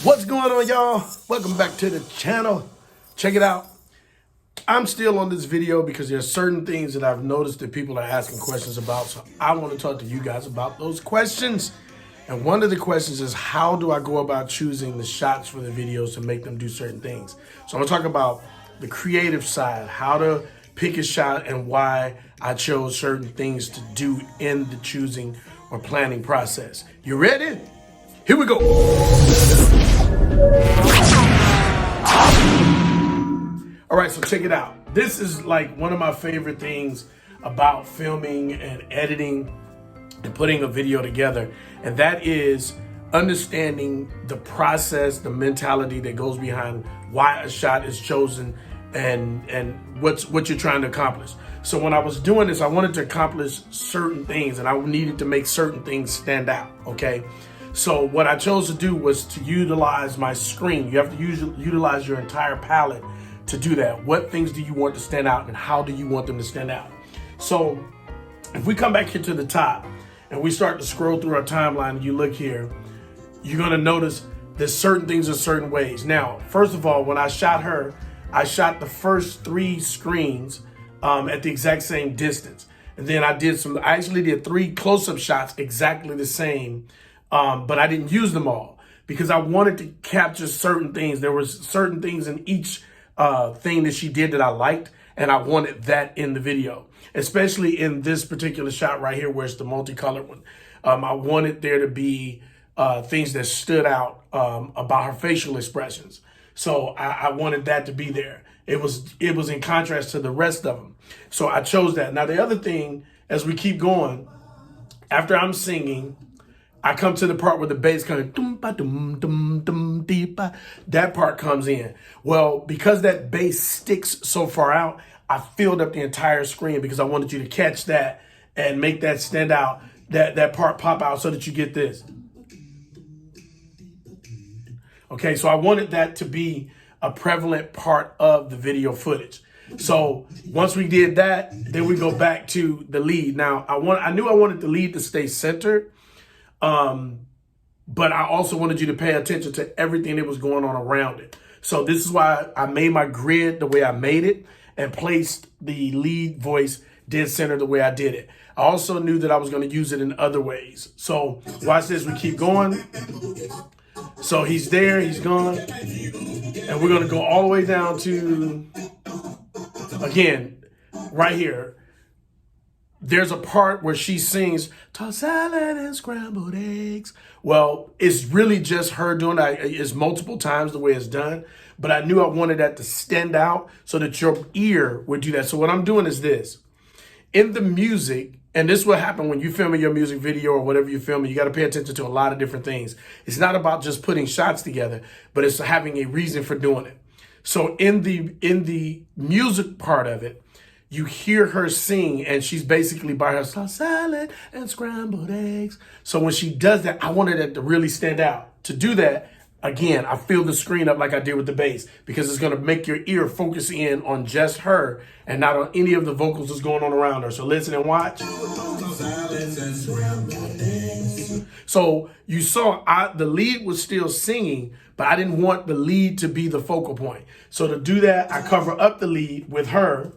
What's going on, y'all? Welcome back to the channel. Check it out. I'm still on this video because there's certain things that I've noticed that people are asking questions about. So I want to talk to you guys about those questions. And one of the questions is, how do I go about choosing the shots for the videos to make them do certain things? So I'm going to talk about the creative side, how to pick a shot and why I chose certain things to do in the choosing or planning process. You ready? Here we go. All right, so check it out. This is like one of my favorite things about filming and editing and putting a video together. And that is understanding the process, the mentality that goes behind why a shot is chosen and what you're trying to accomplish. So when I was doing this, I wanted to accomplish certain things and I needed to make certain things stand out, okay? So what I chose to do was to utilize my screen. You have to utilize your entire palette to do that. What things do you want to stand out and how do you want them to stand out? So if we come back here to the top and we start to scroll through our timeline and you look here, you're gonna notice there's certain things in certain ways. Now, first of all, when I shot her, I shot the first 3 screens at the exact same distance. And then I actually did 3 close-up shots exactly the same, but I didn't use them all because I wanted to capture certain things. There was certain things in each thing that she did that I liked, and I wanted that in the video, especially in this particular shot right here where it's the multicolored one. I wanted there to be things that stood out about her facial expressions. So I wanted that to be there. It was in contrast to the rest of them. So I chose that. Now, the other thing, as we keep going, after I'm singing, I come to the part where the bass kind of that part comes in. Well, because that bass sticks so far out, I filled up the entire screen because I wanted you to catch that and make that stand out, that part pop out so that you get this. Okay, so I wanted that to be a prevalent part of the video footage. So once we did that, then we go back to the lead. Now, I knew I wanted the lead to stay centered, but I also wanted you to pay attention to everything that was going on around it. So this is why I made my grid the way I made it and placed the lead voice dead center the way I did it. I also knew that I was going to use it in other ways. So watch this, we keep going. So he's there, he's gone. And we're going to go all the way down to, again, right here. There's a part where she sings, tossed salad and scrambled eggs. Well, it's really just her doing that. It's multiple times the way it's done. But I knew I wanted that to stand out so that your ear would do that. So what I'm doing is this. In the music, and this will happen when you filming your music video or whatever you're filming, you got to pay attention to a lot of different things. It's not about just putting shots together, but it's having a reason for doing it. So in the music part of it, you hear her sing and she's basically by herself, salad and scrambled eggs. So when she does that, I wanted it to really stand out. To do that, again, I fill the screen up like I did with the bass because it's going to make your ear focus in on just her and not on any of the vocals that's going on around her. So listen and watch. So you saw the lead was still singing, but I didn't want the lead to be the focal point. So to do that, I cover up the lead with her.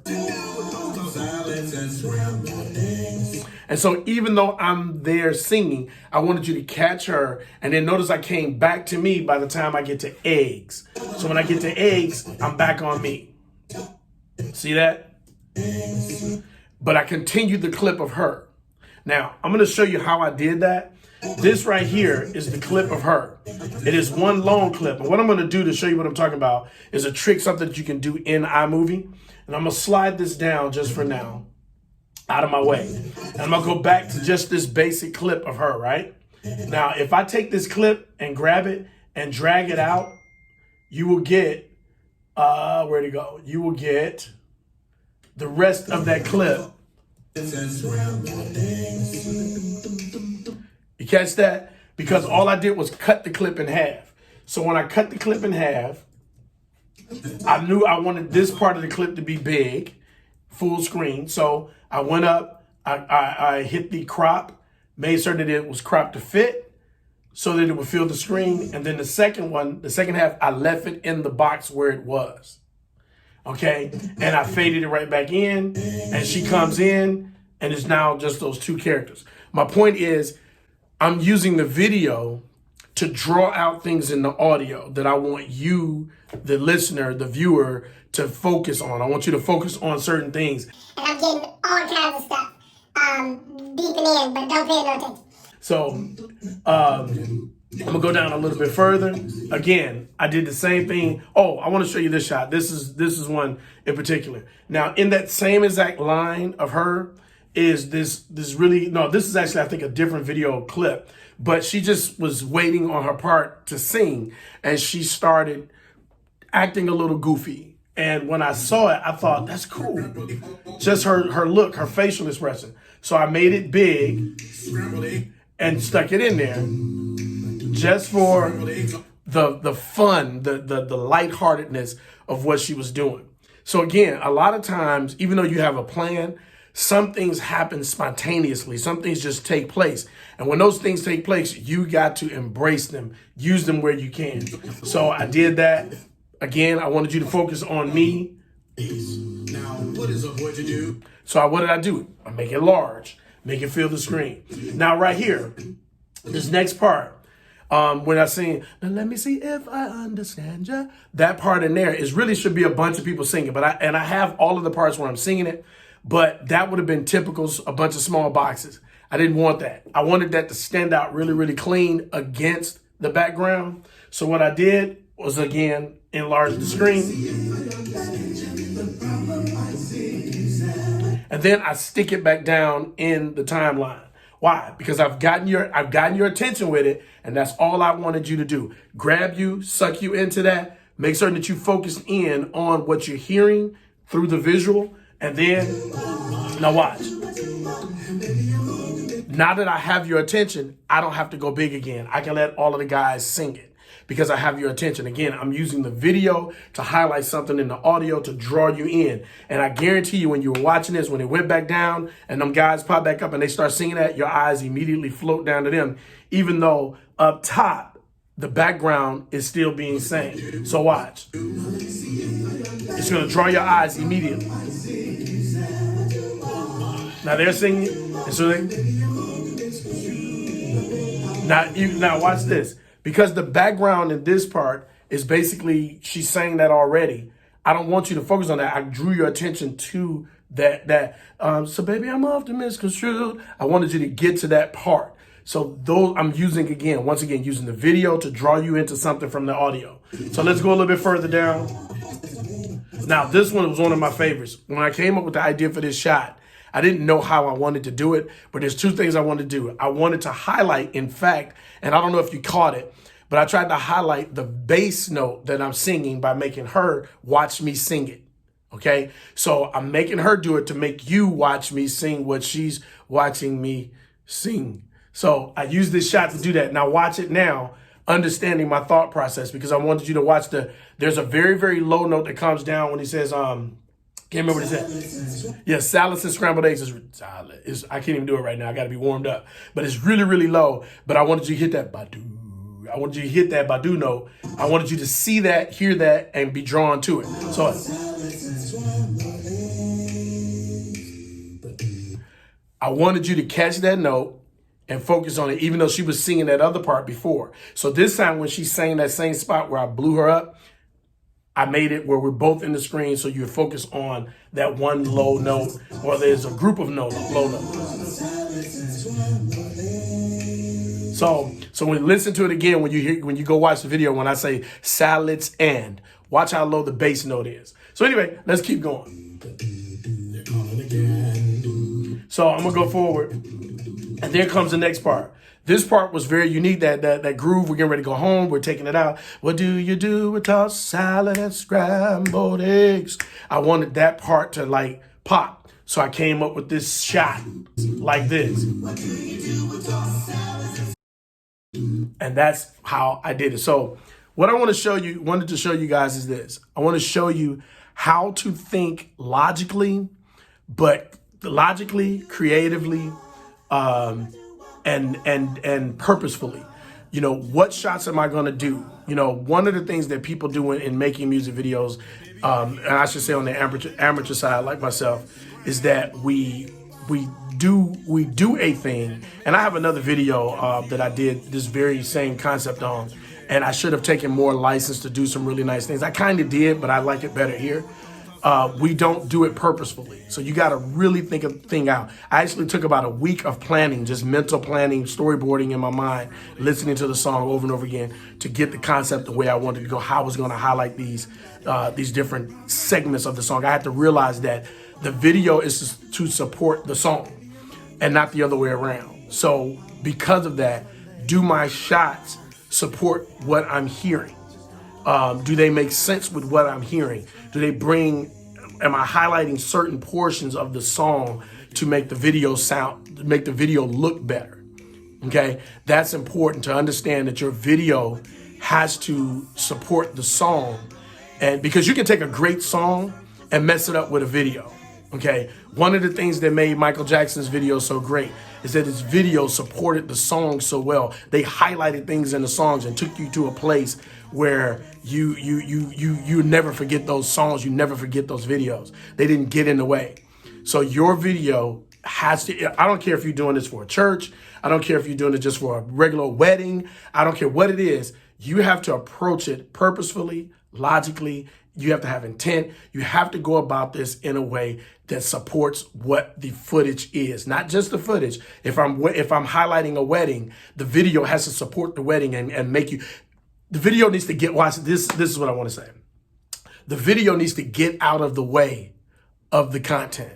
And so even though I'm there singing, I wanted you to catch her. And then notice I came back to me by the time I get to eggs. So when I get to eggs, I'm back on me. See that? But I continued the clip of her. Now, I'm going to show you how I did that. This right here is the clip of her. It is one long clip. And what I'm going to do to show you what I'm talking about is a trick, something that you can do in iMovie. And I'm going to slide this down just for now, out of my way. And I'm going to go back to just this basic clip of her, right? Now, if I take this clip and grab it and drag it out, you will get, where'd it go? You will get the rest of that clip. You catch that? Because all I did was cut the clip in half. So when I cut the clip in half, I knew I wanted this part of the clip to be big, full screen. So I went up, I hit the crop, made certain that it was cropped to fit. so that it would fill the screen. And then the second one, the second half, I left it in the box where it was. Okay. And I faded it right back in, and she comes in, and it's now just those two characters. My point is, I'm using the video to draw out things in the audio that I want you, the listener, the viewer, to focus on. I want you to focus on certain things. And I'm getting all kinds of stuff beeping in, but don't pay no attention. So I'm gonna go down a little bit further. Again, I did the same thing. Oh, I want to show you this shot. This is one in particular. Now, in that same exact line of her is this really, no, this is actually, I think, a different video clip, but she just was waiting on her part to sing, and she started acting a little goofy. And when I saw it, I thought, that's cool. Just her look, her facial expression. So I made it big and stuck it in there just for the fun, the lightheartedness of what she was doing. So again, a lot of times, even though you have a plan, some things happen spontaneously. Some things just take place. And when those things take place, you got to embrace them, use them where you can. So I did that. Again, I wanted you to focus on me. Now, what is a boy to do? So what did I do? I make it large, make it fill the screen. Now, right here, this next part, when I sing, now let me see if I understand ya, that part in there is really should be a bunch of people singing, but I have all of the parts where I'm singing it, but that would have been typical, a bunch of small boxes. I didn't want that. I wanted that to stand out really, really clean against the background. So what I did was, again, enlarge the screen. And then I stick it back down in the timeline. Why? Because I've gotten your attention with it, and that's all I wanted you to do. Grab you, suck you into that, make certain that you focus in on what you're hearing through the visual, and then, now watch. Now that I have your attention, I don't have to go big again. I can let all of the guys sing it because I have your attention. Again, I'm using the video to highlight something in the audio to draw you in. And I guarantee you, when you were watching this, when it went back down and them guys pop back up and they start singing that, your eyes immediately float down to them, even though up top, the background is still being sang. So watch. It's going to draw your eyes immediately. Now they're singing. And so now watch this. Because the background in this part is basically, she's saying that already. I don't want you to focus on that. I drew your attention to that. So baby, I'm often misconstrued. I wanted you to get to that part. So those I'm using once again, using the video to draw you into something from the audio. So let's go a little bit further down. Now, this one was one of my favorites. When I came up with the idea for this shot, I didn't know how I wanted to do it, but there's two things I wanted to do. I wanted to highlight, in fact, and I don't know if you caught it, but I tried to highlight the bass note that I'm singing by making her watch me sing it. Okay, so I'm making her do it to make you watch me sing what she's watching me sing. So I use this shot to do that. Now watch it now, understanding my thought process, because I wanted you to watch there's a very, very low note that comes down when he says, can't remember what he said. Yeah, salads and scrambled eggs is solid. I can't even do it right now. I got to be warmed up. But it's really, really low. But I wanted you to hit that badu. I wanted you to hit that badu note. I wanted you to see that, hear that, and be drawn to it. So I wanted you to catch that note and focus on it, even though she was singing that other part before. So this time when she sang that same spot where I blew her up, I made it where we're both in the screen, so you focus on that one low note, or there's a group of low notes. So when you listen to it again, when you go watch the video, when I say salads and, watch how low the bass note is. So anyway, let's keep going. So I'm gonna go forward, and there comes the next part. This part was very unique, that groove. We're getting ready to go home. We're taking it out. What do you do with tossed salad and scrambled eggs? I wanted that part to like pop. So I came up with this shot like this. And that's how I did it. So what I wanted to show you guys is this. I want to show you how to think logically, creatively, and purposefully. you know, what shots am I going to do? You know, one of the things that people do in making music videos, and I should say on the amateur side, like myself, is that we do a thing. And I have another video that I did this very same concept on, and I should have taken more license to do some really nice things. I kind of did, but I like it better here. We don't do it purposefully. So you got to really think a thing out. I actually took about a week of planning, just mental planning, storyboarding in my mind, listening to the song over and over again to get the concept the way I wanted to go, how I was going to highlight these different segments of the song. I had to realize that the video is to support the song and not the other way around. So because of that, do my shots support what I'm hearing? Do they make sense with what I'm hearing? Am I highlighting certain portions of the song to make the video look better? Okay, that's important to understand that your video has to support the song, and because you can take a great song and mess it up with a video. Okay, one of the things that made Michael Jackson's video so great is that his video supported the song so well. They highlighted things in the songs and took you to a place where you never forget those songs, you never forget those videos. They didn't get in the way. So your video has to, I don't care if you're doing this for a church, I don't care if you're doing it just for a regular wedding, I don't care what it is, you have to approach it purposefully, logically. You have to have intent. You have to go about this in a way that supports what the footage is, not just the footage. If I'm highlighting a wedding, the video has to support the wedding and make you. The video needs to watch this. This is what I want to say. The video needs to get out of the way of the content.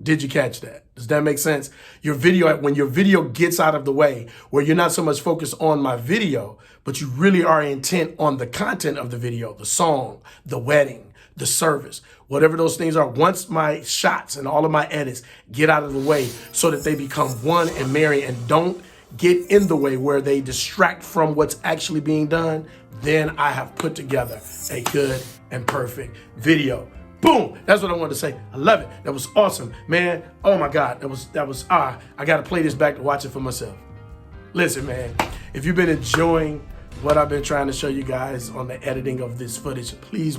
Did you catch that? Does that make sense? When your video gets out of the way, where you're not so much focused on my video, but you really are intent on the content of the video, the song, the wedding, the service, whatever those things are. Once my shots and all of my edits get out of the way so that they become one and marry and don't get in the way where they distract from what's actually being done, then I have put together a good and perfect video. Boom. That's what I wanted to say. I love it. That was awesome, man. Oh my God. I got to play this back to watch it for myself. Listen, man, if you've been enjoying what I've been trying to show you guys on the editing of this footage, please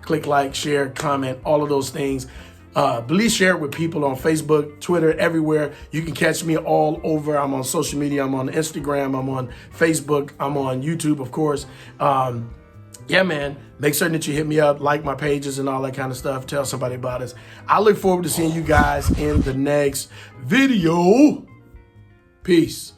click like, share, comment, all of those things. Please share it with people on Facebook, Twitter, everywhere. You can catch me all over. I'm on social media. I'm on Instagram. I'm on Facebook. I'm on YouTube, of course. Yeah, man, make certain that you hit me up, like my pages and all that kind of stuff. Tell somebody about us. I look forward to seeing you guys in the next video. Peace.